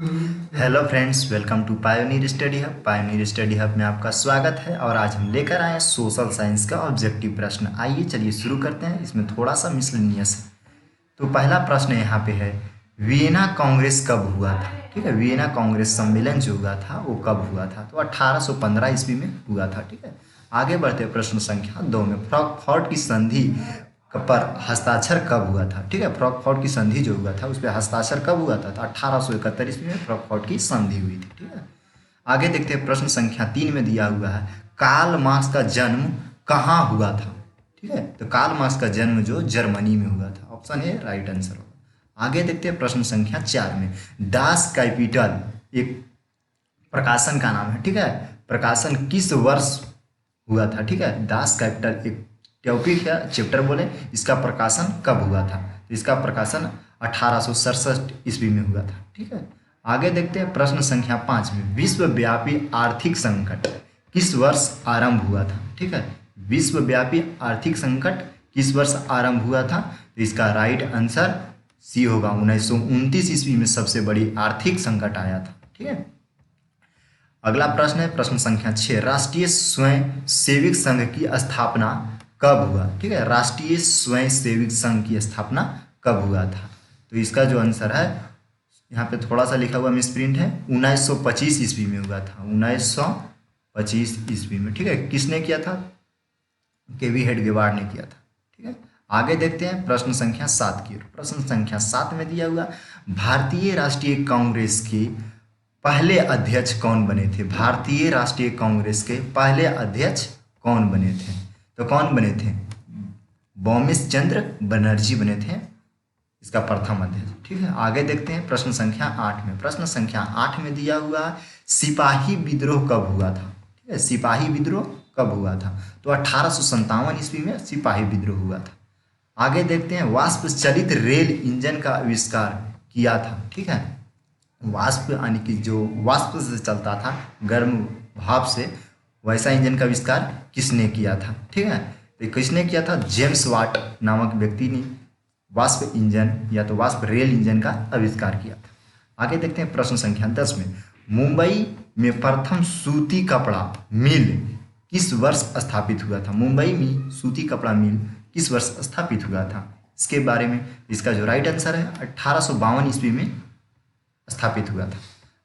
Hello friends, welcome to Pioneer Study Hub. Pioneer Study Hub में आपका स्वागत है और आज हम लेकर आए हैं सोशल साइंस का ऑब्जेक्टिव प्रश्न। आइए चलिए शुरू करते हैं। इसमें थोड़ा सा मिसलेनियस है। तो पहला प्रश्न यहाँ पे है, वियना कांग्रेस कब हुआ था? ठीक है, वियना कांग्रेस सम्मेलन जो हुआ था वो कब हुआ था? तो 1815 ईस्वी में हुआ था। ठीक है, आगे बढ़ते हैं प्रश्न संख्या 2 में, फ्रैंकफर्ट की संधि पर हस्ताक्षर कब हुआ था? ठीक है, फ्रैंकफर्ट की संधि जो हुआ था उस पर हस्ताक्षर कब हुआ था? तो 1871 ईस्वी में फ्रैंकफर्ट की संधि हुई थी। ठीक है, आगे देखते हैं प्रश्न संख्या 3 में दिया हुआ है, कार्ल मार्क्स का जन्म कहाँ हुआ था? ठीक है, तो कार्ल मार्क्स का जन्म जो जर्मनी में हुआ था। ऑप्शन ए राइट आंसर होगा। आगे देखते हैं प्रश्न संख्या 4 में, डास कैपिटल एक प्रकाशन का नाम है। ठीक है, प्रकाशन किस वर्ष हुआ था? ठीक है, दास कैपिटल एक टॉपिक है, चैप्टर बोले, इसका प्रकाशन कब हुआ था? तो इसका प्रकाशन 1867 ईस्वी में हुआ था। ठीक है, आगे देखते हैं प्रश्न संख्या 5 में, विश्वव्यापी आर्थिक संकट किस वर्ष आरंभ हुआ था? ठीक है, विश्वव्यापी आर्थिक संकट किस वर्ष आरंभ हुआ था? तो इसका राइट आंसर सी होगा, 1929 ईस्वी में सबसे बड़ी आर्थिक संकट आया था। ठीक है, अगला प्रश्न है प्रश्न संख्या 6, राष्ट्रीय स्वयं सेवक संघ की स्थापना कब हुआ? ठीक है, राष्ट्रीय स्वयं सेवक संघ की स्थापना कब हुआ था? तो इसका जो आंसर है, यहाँ पे थोड़ा सा लिखा हुआ मिसप्रिंट है, 1925 ईस्वी में हुआ था। 1925 ईस्वी में। ठीक है, किसने किया था? केवी हेडगेवार ने किया था। ठीक है, आगे देखते हैं प्रश्न संख्या 7 की ओर। प्रश्न संख्या 7 में दिया हुआ, भारतीय राष्ट्रीय कांग्रेस के पहले अध्यक्ष कौन बने थे? भारतीय राष्ट्रीय कांग्रेस के पहले अध्यक्ष कौन बने थे? तो कौन बने थे? बोमिश चंद्र बनर्जी बने थे इसका प्रथम अध्यक्ष। ठीक है, आगे देखते हैं प्रश्न संख्या 8 में। प्रश्न संख्या 8 में दिया हुआ, सिपाही विद्रोह कब हुआ था? ठीक है, सिपाही विद्रोह कब हुआ था? तो 1857 ईस्वी में सिपाही विद्रोह हुआ था। आगे देखते हैं, वाष्प चलित रेल इंजन का आविष्कार किया था। ठीक है, वाष्प यानी कि जो वाष्प से चलता था, गर्म भाप से, वैसा इंजन का आविष्कार किसने किया था? ठीक है, तो किसने किया था? जेम्स वाट नामक व्यक्ति ने वाष्प इंजन या तो वाष्प रेल इंजन का आविष्कार किया था। आगे देखते हैं प्रश्न संख्या 10 में, मुंबई में प्रथम सूती कपड़ा मिल किस वर्ष स्थापित हुआ था? मुंबई में सूती कपड़ा मिल किस वर्ष स्थापित हुआ था? इसके बारे में इसका जो राइट आंसर है, 1852 ईस्वी में स्थापित हुआ था।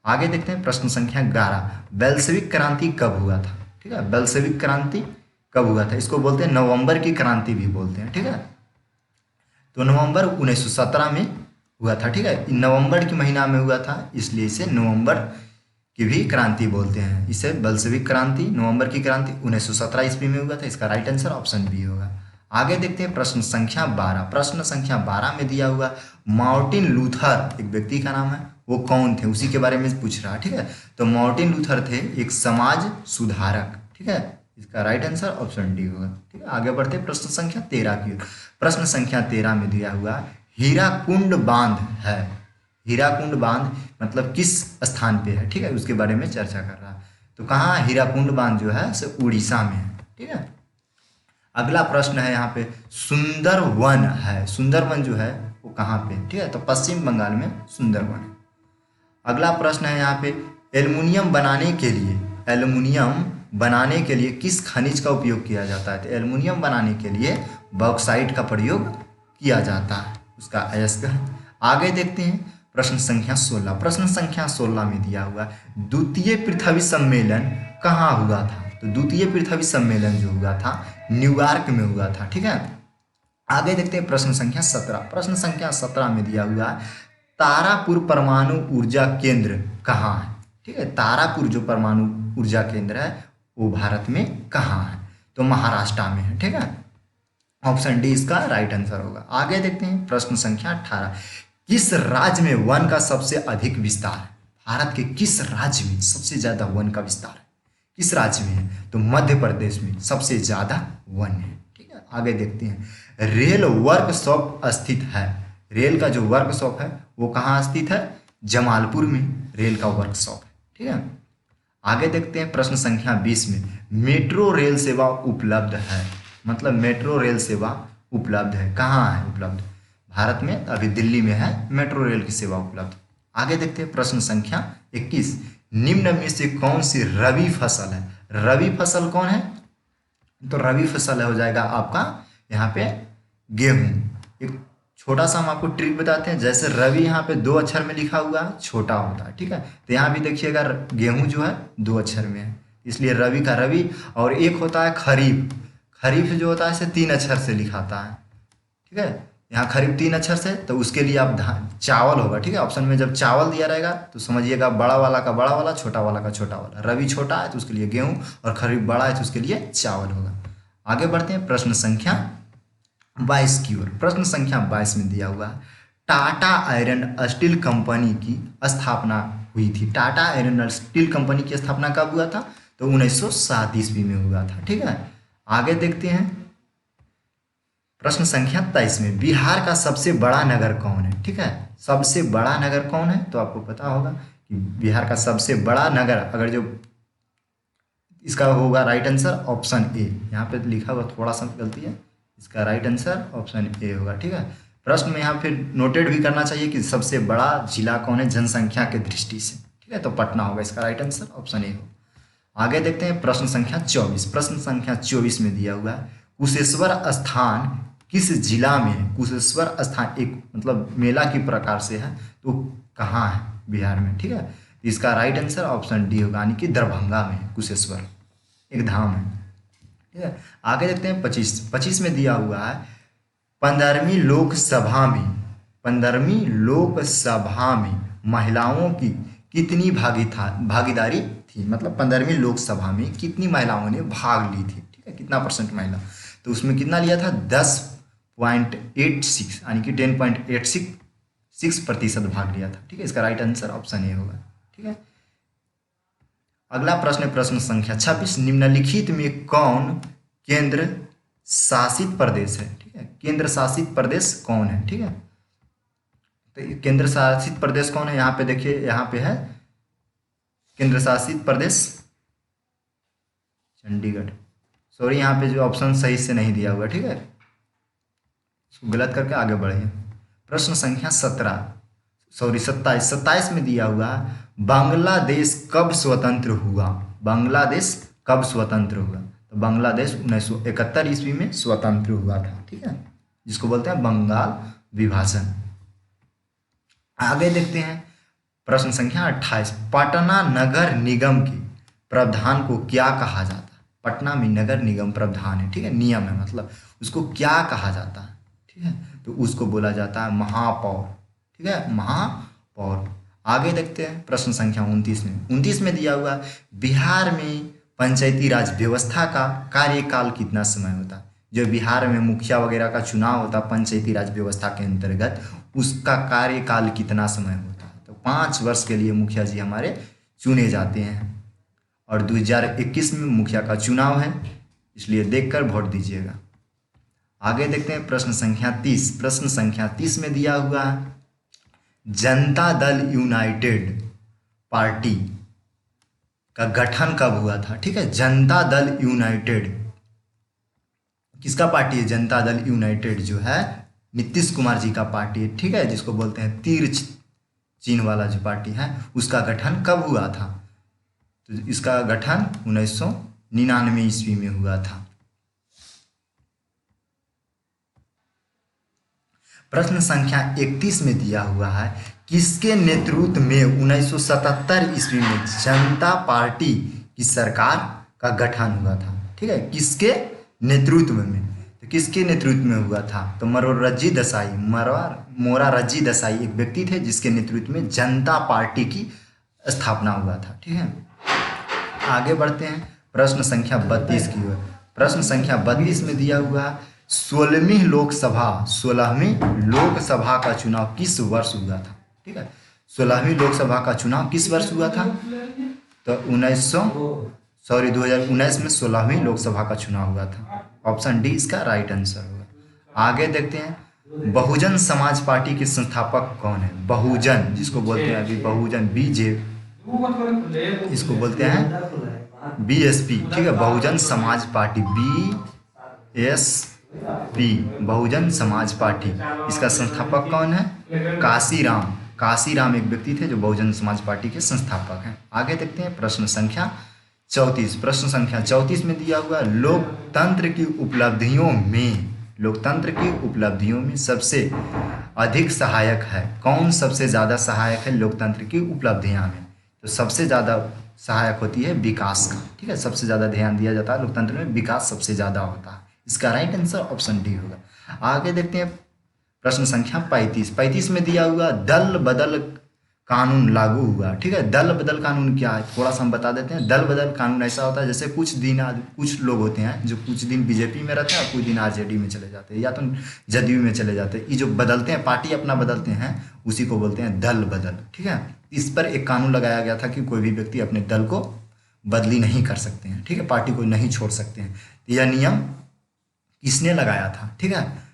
आगे देखते हैं प्रश्न संख्या 11, बेल्शेविक क्रांति कब हुआ था? ठीक है, बेल्शेविक क्रांति कब हुआ था? इसको बोलते हैं नवंबर की क्रांति भी बोलते हैं। ठीक है, तो नवंबर 1917 में हुआ था। ठीक है, नवंबर के महीना में हुआ था, इसलिए इसे नवंबर की भी क्रांति बोलते हैं। इसे बेल्शेविक क्रांति, नवंबर की क्रांति 1917 ईस्वी में हुआ था। इसका राइट आंसर ऑप्शन बी होगा। आगे देखते हैं प्रश्न संख्या 12। प्रश्न संख्या 12 में दिया हुआ, मार्टिन लूथर एक व्यक्ति का नाम है, वो कौन थे? उसी के बारे में पूछ रहा है। ठीक है, तो मार्टिन लूथर थे एक समाज सुधारक। ठीक है, इसका राइट आंसर ऑप्शन डी होगा। ठीक है, आगे बढ़ते प्रश्न संख्या 13 की ओर। प्रश्न संख्या 13 में दिया हुआ, हीराकुंड बांध है, हीराकुंड बांध मतलब किस स्थान पे है? ठीक है, उसके बारे में चर्चा कर रहा है। तो कहाँ हीराकुंड बांध जो है सो उड़ीसा में है। ठीक है, अगला प्रश्न है यहाँ पे, सुंदरवन है, सुंदरवन जो है वो कहाँ पे? ठीक है, तो पश्चिम बंगाल में सुंदरवन है। अगला प्रश्न है यहाँ पे, एल्युमिनियम बनाने के लिए, एल्युमिनियम बनाने के लिए किस खनिज का उपयोग किया जाता है? तो एल्युमिनियम बनाने के लिए बॉक्साइट का प्रयोग किया जाता है, उसका अयस्क है। आगे देखते हैं प्रश्न संख्या 16। प्रश्न संख्या 16 में दिया हुआ, द्वितीय पृथ्वी सम्मेलन कहाँ हुआ था? तो द्वितीय पृथ्वी सम्मेलन जो हुआ था न्यूयॉर्क में हुआ था। ठीक है, आगे देखते हैं प्रश्न संख्या 17। प्रश्न संख्या 17 में दिया हुआ, तारापुर परमाणु ऊर्जा केंद्र कहाँ है? ठीक है, तारापुर जो परमाणु ऊर्जा केंद्र है वो भारत में कहाँ है? तो महाराष्ट्र में है। ठीक है, ऑप्शन डी इसका राइट आंसर होगा। आगे देखते हैं प्रश्न संख्या 18, किस राज्य में वन का सबसे अधिक विस्तार है? भारत के किस राज्य में सबसे ज्यादा वन का विस्तार है? किस राज्य में है? तो मध्य प्रदेश में सबसे ज्यादा वन है। ठीक है, आगे देखते हैं, रेल वर्कशॉप स्थित है, रेल का जो वर्कशॉप है वो कहाँ स्थित है? जमालपुर में रेल का वर्कशॉप है। ठीक है, आगे देखते हैं प्रश्न संख्या 20 में, मेट्रो रेल सेवा उपलब्ध है, मतलब मेट्रो रेल सेवा उपलब्ध है, कहाँ है उपलब्ध? भारत में, अभी दिल्ली में है मेट्रो रेल की सेवा उपलब्ध। आगे देखते हैं प्रश्न संख्या 21। निम्न में से कौन सी रबी फसल है? रबी फसल कौन है? तो रबी फसल हो जाएगा आपका यहाँ पे गेहूं। एक छोटा सा हम आपको ट्रिक बताते हैं। जैसे रवि यहाँ पे 2 अक्षर में लिखा हुआ है, छोटा होता है, ठीक है। तो यहाँ भी देखिएगा गेहूं जो है 2 अक्षर में है, इसलिए रवि का रवि। और एक होता है खरीफ। खरीफ जो होता है इसे 3 अक्षर से लिखाता है, ठीक है। यहाँ खरीफ 3 अक्षर से, तो उसके लिए आप चावल होगा, ठीक है। ऑप्शन में जब चावल दिया रहेगा तो समझिएगा बड़ा वाला का बड़ा वाला, छोटा वाला का छोटा वाला। रवि छोटा है तो उसके लिए गेहूं, और खरीफ बड़ा है तो उसके लिए चावल होगा। आगे बढ़ते हैं प्रश्न संख्या 22 की ओर। प्रश्न संख्या 22 में दिया हुआ है टाटा आयरन स्टील कंपनी की स्थापना हुई थी। टाटा आयरन स्टील कंपनी की स्थापना कब हुआ था? तो 1907 ईस्वी में हुआ था, ठीक है। आगे देखते हैं प्रश्न संख्या 23 में बिहार का सबसे बड़ा नगर कौन है? ठीक है, सबसे बड़ा नगर कौन है? तो आपको पता होगा कि बिहार का सबसे बड़ा नगर, अगर जो इसका होगा राइट आंसर ऑप्शन ए। यहाँ पे लिखा हुआ थोड़ा सा गलती है, इसका राइट आंसर ऑप्शन ए होगा, ठीक है। प्रश्न में यहाँ फिर नोटेड भी करना चाहिए कि सबसे बड़ा जिला कौन है जनसंख्या के दृष्टि से, ठीक है। तो पटना होगा इसका राइट आंसर, ऑप्शन ए होगा। आगे देखते हैं प्रश्न संख्या 24। प्रश्न संख्या 24 में दिया हुआ है कुशेश्वर स्थान किस जिला में है? कुशेश्वर स्थान एक मतलब मेला की प्रकार से है, तो कहाँ है? बिहार में, ठीक है। इसका राइट आंसर ऑप्शन डी होगा, यानी कि दरभंगा में है कुशेश्वर, एक धाम है, ठीक है। आगे देखते हैं 25 में दिया हुआ है 15वीं लोकसभा में महिलाओं की कितनी भागीदारी थी? मतलब 15वीं लोकसभा में कितनी महिलाओं ने भाग ली थी, ठीक है। कितना परसेंट महिला? तो उसमें कितना लिया था? 10.86, यानी कि 10.86% भाग लिया था, ठीक है। इसका राइट आंसर ऑप्शन ए होगा, ठीक है। अगला प्रश्न है प्रश्न संख्या 26। निम्नलिखित में कौन केंद्र शासित प्रदेश है? ठीक है, केंद्र शासित प्रदेश कौन है? ठीक है, तो केंद्र शासित प्रदेश कौन है? यहाँ पे देखिए, यहाँ पे है केंद्र शासित प्रदेश चंडीगढ़। सॉरी, यहाँ पे जो ऑप्शन सही से नहीं दिया हुआ, ठीक है, इसको गलत करके आगे बढ़िए। प्रश्न संख्या 27 में दिया हुआ बांग्लादेश कब स्वतंत्र हुआ? बांग्लादेश कब स्वतंत्र हुआ? तो बांग्लादेश 1971 ईस्वी में स्वतंत्र हुआ था, ठीक है, जिसको बोलते हैं बंगाल विभाजन। आगे देखते हैं प्रश्न संख्या 28। पटना नगर निगम के प्रधान को क्या कहा जाता है? पटना में नगर निगम प्रधान है, ठीक है, नियम है, मतलब उसको क्या कहा जाता है? ठीक है, तो उसको बोला जाता है महापौर, ठीक है, महापौर। आगे देखते हैं प्रश्न संख्या 29 में दिया हुआ बिहार में पंचायती राज व्यवस्था का कार्यकाल कितना समय होता है? जो बिहार में मुखिया वगैरह का चुनाव होता है पंचायती राज व्यवस्था के अंतर्गत, उसका कार्यकाल कितना समय होता है? तो 5 वर्ष के लिए मुखिया जी हमारे चुने जाते हैं, और 2021 में मुखिया का चुनाव है, इसलिए देखकर वोट दीजिएगा। आगे देखते हैं प्रश्न संख्या 30। प्रश्न संख्या 30 में दिया हुआ जनता दल यूनाइटेड पार्टी का गठन कब हुआ था? ठीक है, जनता दल यूनाइटेड किसका पार्टी है? जनता दल यूनाइटेड जो है नीतीश कुमार जी का पार्टी है, ठीक है, जिसको बोलते हैं तीर चिन्ह वाला जो पार्टी है, उसका गठन कब हुआ था? तो इसका गठन 1999 ईस्वी में हुआ था। प्रश्न संख्या 31 में दिया हुआ है किसके नेतृत्व में 1977 ईस्वी में जनता पार्टी की सरकार का गठन हुआ था? ठीक है, किसके नेतृत्व में? तो किसके नेतृत्व में हुआ था? तो मोरारजी देसाई एक व्यक्ति थे जिसके नेतृत्व में जनता पार्टी की स्थापना हुआ था, ठीक है। आगे बढ़ते हैं प्रश्न संख्या 32 की ओर। प्रश्न संख्या 32 में दिया हुआ 16वीं लोकसभा का चुनाव किस वर्ष हुआ था? ठीक है, 16वीं लोकसभा का चुनाव किस वर्ष हुआ था? तो 2019 में 16वीं लोकसभा का चुनाव हुआ था। ऑप्शन डी इसका राइट आंसर होगा। आगे देखते हैं बहुजन समाज पार्टी के संस्थापक कौन है? बहुजन जिसको बोलते हैं अभी बहुजन इसको बोलते हैं बीएसपी, ठीक है, Bahujan Samaj party BSP, Bahujan Samaj party. इसका संस्थापक कौन है? काशीराम काशीराम एक व्यक्ति थे जो बहुजन समाज पार्टी के संस्थापक हैं। आगे देखते हैं प्रश्न संख्या 34। प्रश्न संख्या 34 में दिया हुआ लोकतंत्र की उपलब्धियों में सबसे अधिक सहायक है कौन? सबसे ज़्यादा सहायक है लोकतंत्र की उपलब्धियां में, तो सबसे ज़्यादा सहायक होती है विकास का। ठीक है, सबसे ज़्यादा ध्यान दिया जाता है लोकतंत्र में, विकास सबसे ज़्यादा होता है। इसका राइट आंसर ऑप्शन डी होगा। आगे देखते हैं प्रश्न संख्या 35। 35 में दिया हुआ दल बदल कानून लागू हुआ। ठीक है, दल बदल कानून क्या है थोड़ा सा हम बता देते हैं। दल बदल कानून ऐसा होता है जैसे कुछ लोग होते हैं जो कुछ दिन बीजेपी में रहते हैं और कुछ दिन आरजेडी में चले जाते हैं या तो जदयू में चले जाते हैं। ये जो बदलते हैं, पार्टी अपना बदलते हैं, उसी को बोलते हैं दल बदल। ठीक है, इस पर एक कानून लगाया गया था कि कोई भी व्यक्ति अपने दल को बदली नहीं कर सकते हैं। ठीक है, पार्टी को नहीं छोड़ सकते हैं। यह नियम किसने लगाया था? ठीक है,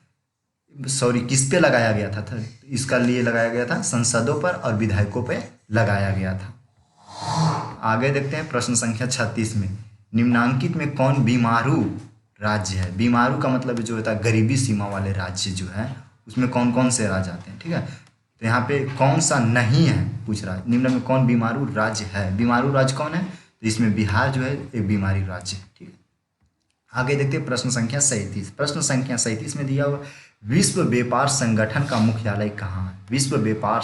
सॉरी, किस पे लगाया गया था? इसका लिए लगाया गया था संसदों पर और विधायकों पे लगाया गया था। आगे देखते हैं प्रश्न संख्या 36 में निम्नांकित में कौन बीमारू राज्य है? बीमारू का मतलब जो होता है गरीबी सीमा वाले राज्य जो है, उसमें कौन कौन से राज्य आते हैं? ठीक है, तो यहाँ पे कौन सा नहीं है पूछ रहा है। निम्न में कौन बीमारू राज्य है? बीमारू राज्य कौन है? तो इसमें बिहार जो है एक बीमारी राज्य है। ठीक है, आगे देखते हैं प्रश्न संख्या 37। प्रश्न संख्या 37 में दिया हुआ विश्व व्यापार संगठन का मुख्यालय कहाँ है? विश्व व्यापार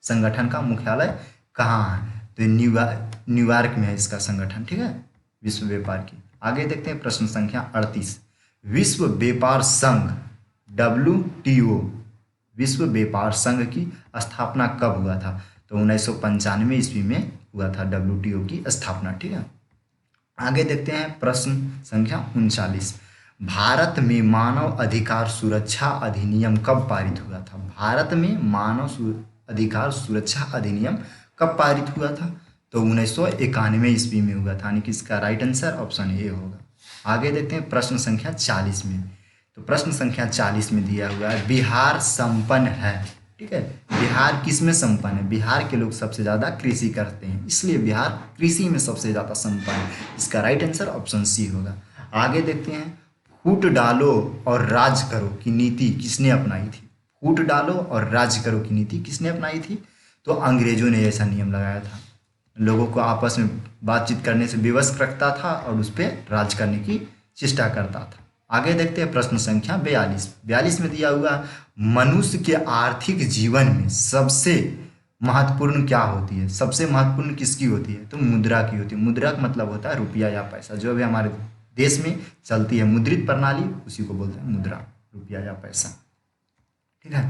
संगठन का मुख्यालय कहाँ है? तो न्यूयॉर्क में है इसका संगठन। ठीक है, विश्व व्यापार की। आगे देखते हैं प्रश्न संख्या 38। विश्व व्यापार संघ WTO, विश्व व्यापार संघ की स्थापना कब हुआ था? तो 1995 ईस्वी में हुआ था WTO की स्थापना। ठीक है, आगे देखते हैं प्रश्न संख्या 39। भारत में मानव अधिकार सुरक्षा अधिनियम कब पारित हुआ था? भारत में मानव अधिकार सुरक्षा अधिनियम कब पारित हुआ था? तो 1991 ईस्वी में हुआ था, यानी कि इसका राइट आंसर ऑप्शन ए होगा। आगे देखते हैं प्रश्न संख्या 40 में। तो प्रश्न संख्या 40 में दिया हुआ है बिहार संपन्न है। ठीक है, बिहार किस में संपन्न है? बिहार के लोग सबसे ज़्यादा कृषि करते हैं, इसलिए बिहार कृषि में सबसे ज़्यादा संपन्न है। इसका राइट आंसर ऑप्शन सी होगा। आगे देखते हैं फूट डालो और राज करो की नीति किसने अपनाई थी? फूट डालो और राज करो की नीति किसने अपनाई थी? तो अंग्रेजों ने ऐसा नियम लगाया था। लोगों को आपस में बातचीत करने से विवश रखता था और उस पर राज करने की चेष्टा करता था। आगे देखते हैं प्रश्न संख्या 42। 42 में दिया हुआ मनुष्य के आर्थिक जीवन में सबसे महत्वपूर्ण क्या होती है? सबसे महत्वपूर्ण किसकी होती है? तो मुद्रा की होती है। मुद्रा का मतलब होता है रुपया या पैसा। जो भी हमारे देश में चलती है मुद्रित प्रणाली, उसी को बोलते हैं मुद्रा, रुपया या पैसा। ठीक है,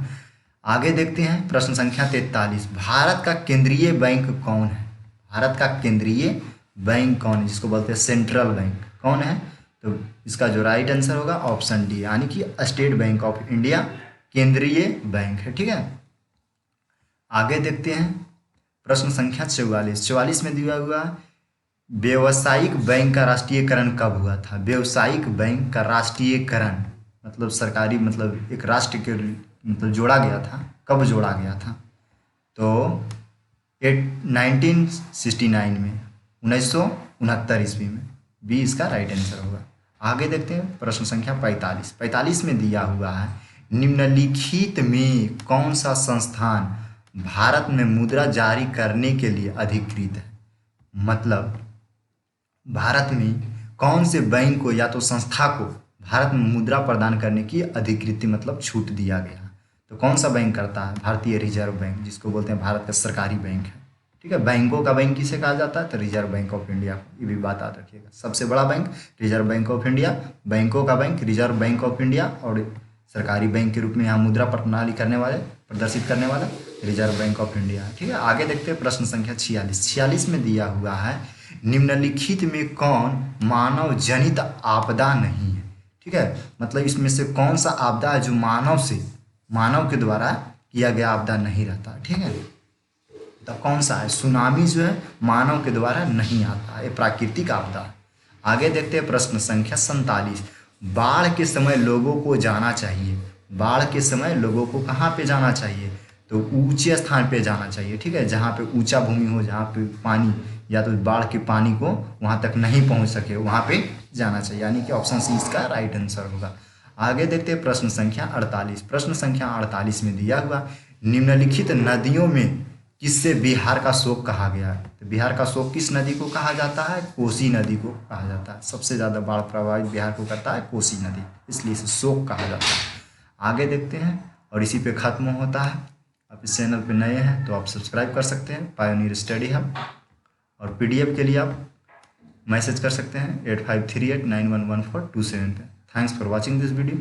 आगे देखते हैं प्रश्न संख्या 43। भारत का केंद्रीय बैंक कौन है? भारत का केंद्रीय बैंक कौन है, जिसको बोलते हैं सेंट्रल बैंक, कौन है? तो इसका जो राइट आंसर होगा ऑप्शन डी, यानी कि स्टेट बैंक ऑफ इंडिया केंद्रीय बैंक है। ठीक है, आगे देखते हैं प्रश्न संख्या 44। 44 में दिया हुआ व्यावसायिक बैंक का राष्ट्रीयकरण कब हुआ था? व्यावसायिक बैंक का राष्ट्रीयकरण मतलब सरकारी, मतलब एक राष्ट्र के मतलब जोड़ा गया था। कब जोड़ा गया था? तो 1969 में, 1969 ईस्वी में। बी इसका राइट आंसर होगा। आगे देखते हैं प्रश्न संख्या 45। 45 में दिया हुआ है निम्नलिखित में कौन सा संस्थान भारत में मुद्रा जारी करने के लिए अधिकृत है? मतलब भारत में कौन से बैंक को या तो संस्था को भारत में मुद्रा प्रदान करने की अधिकृति मतलब छूट दिया गया? तो कौन सा बैंक करता है? भारतीय रिजर्व बैंक, जिसको बोलते हैं भारत का सरकारी बैंक है। ठीक है, बैंकों का बैंक किसे कहा जाता है? तो रिजर्व बैंक ऑफ इंडिया को। ये भी बात याद रखिएगा। सबसे बड़ा bank reserve bank of India, बैंकों का bank reserve bank of India, और सरकारी बैंक के रूप में यहाँ मुद्रा प्रणाली करने वाले, प्रदर्शित करने वाला रिजर्व बैंक ऑफ इंडिया। ठीक है, आगे देखते हैं प्रश्न संख्या 46। 46 में दिया हुआ है निम्नलिखित में कौन मानव जनित आपदा नहीं है? ठीक है, मतलब इसमें से कौन सा आपदा है जो मानव के द्वारा किया गया आपदा नहीं रहता? ठीक है, तो कौन सा है? सुनामी जो है मानव के द्वारा नहीं आता है, प्राकृतिक आपदा। आगे देखते हैं प्रश्न संख्या 47। बाढ़ के समय लोगों को जाना चाहिए। बाढ़ के समय लोगों को कहाँ पे जाना चाहिए? तो ऊंचे स्थान पे जाना चाहिए। ठीक है, जहाँ पे ऊंचा भूमि हो, जहाँ पे पानी या तो बाढ़ के पानी को वहाँ तक नहीं पहुँच सके, वहाँ पे जाना चाहिए, यानी कि ऑप्शन सी इसका राइट आंसर होगा। आगे देखते हैं प्रश्न संख्या 48। प्रश्न संख्या 48 में दिया हुआ निम्नलिखित नदियों में किससे बिहार का शोक कहा गया है? तो बिहार का शोक किस नदी को कहा जाता है? कोसी नदी को कहा जाता है। सबसे ज़्यादा बाढ़ प्रभावित बिहार को करता है कोसी नदी, इसलिए इसे शोक कहा जाता है। आगे देखते हैं और इसी पे ख़त्म होता है। आप इस चैनल पे नए हैं तो आप सब्सक्राइब कर सकते हैं पायोनियर स्टडी हब, और PDF के लिए आप मैसेज कर सकते हैं 8538911427 पे। Thanks for watching this video.